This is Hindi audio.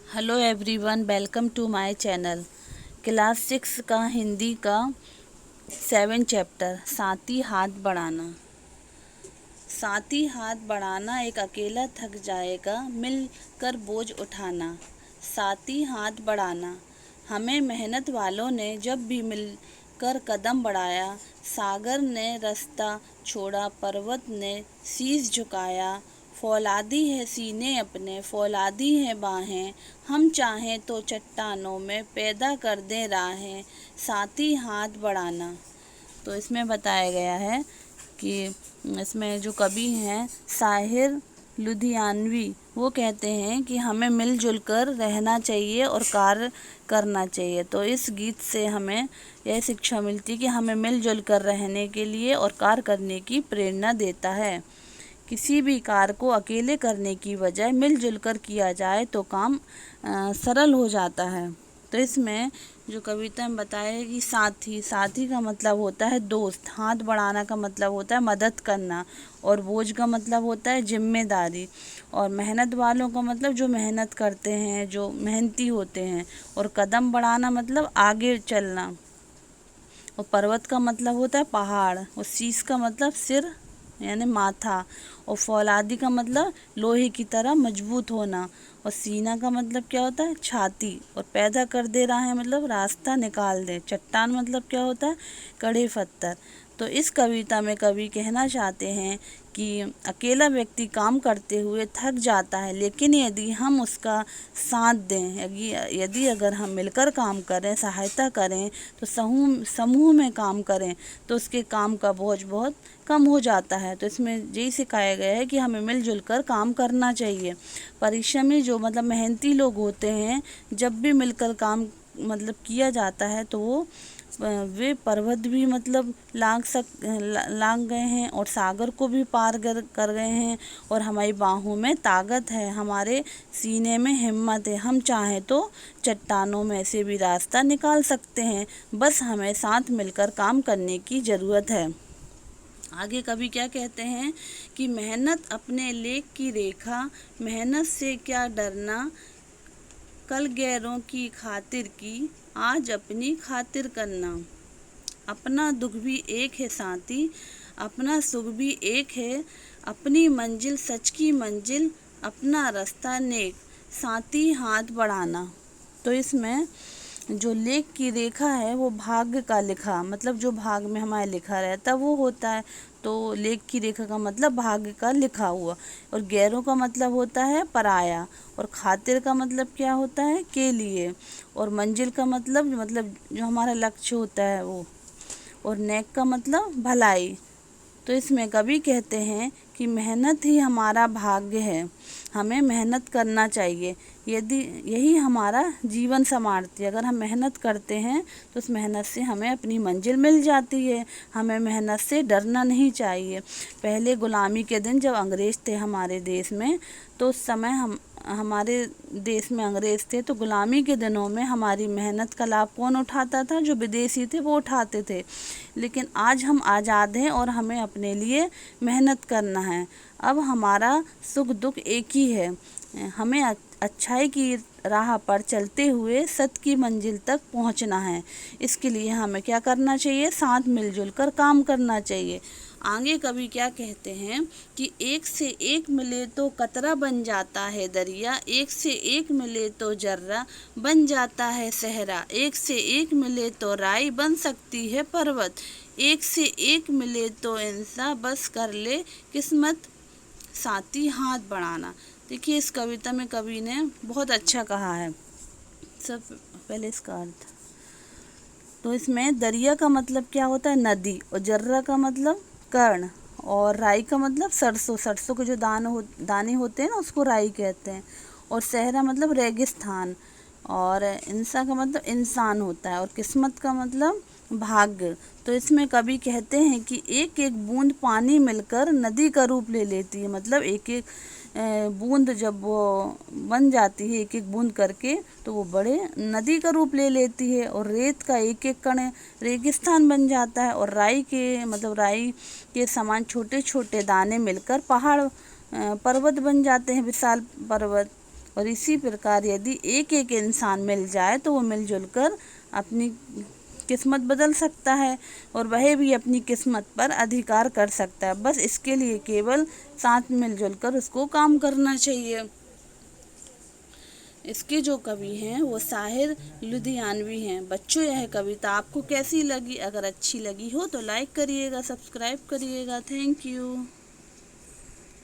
Hello everyone, welcome to my channel. Class 6 का हिंदी का 7 चैप्टर साथी हाथ बढ़ाना। साथी हाथ बढ़ाना, एक अकेला थक जाएगा मिलकर बोझ उठाना। साथी हाथ बढ़ाना, हमें मेहनत वालों ने जब भी मिलकर कदम बढ़ाया। सागर ने रास्ता छोड़ा, पर्वत ने शीश झुकाया। फौलादी है सीने अपने, फौलादी है बाहें, हम चाहें तो चट्टानों में पैदा कर दें राहें। साथी हाथ बढ़ाना। तो इसमें बताया गया है कि इसमें जो कवि हैं साहिर लुधियानवी, वो कहते हैं कि हमें मिलजुल कर रहना चाहिए और कार्य करना चाहिए। तो इस गीत से हमें यह शिक्षा मिलती है कि हमें मिलजुल कर रहने के लिए और कार्य करने की प्रेरणा देता है। किसी भी कार्य को अकेले करने की बजाय मिलजुल कर किया जाए तो काम सरल हो जाता है। तो इसमें जो कविता में बताया है कि साथी का मतलब होता है दोस्त, हाथ बढ़ाना का मतलब होता है मदद करना, और बोझ का मतलब होता है जिम्मेदारी, और मेहनत वालों का मतलब जो मेहनत करते हैं, जो मेहनती होते हैं, और कदम बढ़ाना मतलब आगे चलना, और पर्वत का मतलब होता है पहाड़, और शीश का मतलब सिर यानी माथा, और फौलादी का मतलब लोहे की तरह मजबूत होना, और सीना का मतलब क्या होता है छाती, और पैदा कर दे रहा है मतलब रास्ता निकाल दे। चट्टान मतलब क्या होता है कड़े पत्थर। तो इस कविता में कवि कहना चाहते हैं कि अकेला व्यक्ति काम करते हुए थक जाता है, लेकिन यदि हम उसका साथ दें, यदि अगर हम मिलकर काम करें, सहायता करें, तो समूह में काम करें, तो उसके काम का बोझ बहुत कम हो जाता है। तो इसमें यही सिखाया गया है कि हमें मिलजुल कर काम करना चाहिए। परिश्रमी जो मतलब मेहनती लोग होते हैं, जब भी मिलकर काम मतलब किया जाता है तो वे पर्वत भी मतलब लांग गए हैं, और सागर को भी पार कर गए हैं, और हमारी बाहों में ताकत है, हमारे सीने में हिम्मत है, हम चाहें तो चट्टानों में से भी रास्ता निकाल सकते हैं। बस हमें साथ मिलकर काम करने की ज़रूरत है। आगे कवि क्या कहते हैं कि मेहनत अपने लेख की रेखा, मेहनत से क्या डरना, कल गैरों की खातिर की, आज अपनी खातिर करना। अपना दुख भी एक है साथी, अपना सुख भी एक है, अपनी मंजिल सच की मंजिल, अपना रास्ता नेक, साथी हाथ बढ़ाना। तो इसमें जो लेख की रेखा है वो भाग्य का लिखा, मतलब जो भाग में हमारे लिखा रहता है वो होता है। तो लेख की रेखा का मतलब भाग्य का लिखा हुआ, और गैरों का मतलब होता है पराया, और खातिर का मतलब क्या होता है के लिए, और मंजिल का मतलब जो हमारा लक्ष्य होता है वो, और नेक का मतलब भलाई। तो इसमें कवि कहते हैं कि मेहनत ही हमारा भाग्य है, हमें मेहनत करना चाहिए, यदि यही हमारा जीवन संवारती है। अगर हम मेहनत करते हैं तो उस मेहनत से हमें अपनी मंजिल मिल जाती है। हमें मेहनत से डरना नहीं चाहिए। पहले गुलामी के दिन जब अंग्रेज़ थे हमारे देश में, तो उस समय हमारे देश में अंग्रेज़ थे, तो गुलामी के दिनों में हमारी मेहनत का लाभ कौन उठाता था? जो विदेशी थे वो उठाते थे। लेकिन आज हम आज़ाद हैं और हमें अपने लिए मेहनत करना है। अब हमारा सुख दुख एक ही है, हमें अच्छाई की राह पर चलते हुए सत्य की मंजिल तक पहुंचना है। इसके लिए हमें क्या करना चाहिए? साथ मिलजुल कर काम करना चाहिए। आगे कवि क्या कहते हैं कि एक से एक मिले तो कतरा बन जाता है दरिया, एक से एक मिले तो जर्रा बन जाता है सहरा, एक से एक मिले तो राई बन सकती है पर्वत, एक से एक मिले तो इंसान बस कर ले किस्मत, साथी हाथ बढ़ाना। देखिए इस कविता में कवि ने बहुत अच्छा कहा है। सब पहले इसका अर्थ, तो इसमें दरिया का मतलब क्या होता है? नदी, और जर्रा का मतलब कर्ण, और राई का मतलब सरसों, सरसों के जो दाने होते हैं ना उसको राई कहते हैं, और सहरा मतलब रेगिस्तान, और इंसान का मतलब इंसान होता है, और किस्मत का मतलब भाग्य। तो इसमें कवि कहते हैं कि एक एक बूंद पानी मिलकर नदी का रूप ले लेती है, मतलब एक एक बूंद जब वो बन जाती है एक एक बूंद करके, तो वो बड़े नदी का रूप ले लेती है, और रेत का एक एक कण रेगिस्तान बन जाता है, और राई के समान छोटे छोटे दाने मिलकर पहाड़ पर्वत बन जाते हैं, विशाल पर्वत। और इसी प्रकार यदि एक एक इंसान मिल जाए तो वो मिलजुल कर अपनी किस्मत बदल सकता है और वह भी अपनी किस्मत पर अधिकार कर सकता है। बस इसके लिए केवल साथ मिलजुल कर उसको काम करना चाहिए। इसके जो कवि हैं वो साहिर लुधियानवी हैं। बच्चों, यह कविता आपको कैसी लगी? अगर अच्छी लगी हो तो लाइक करिएगा, सब्सक्राइब करिएगा। Thank you.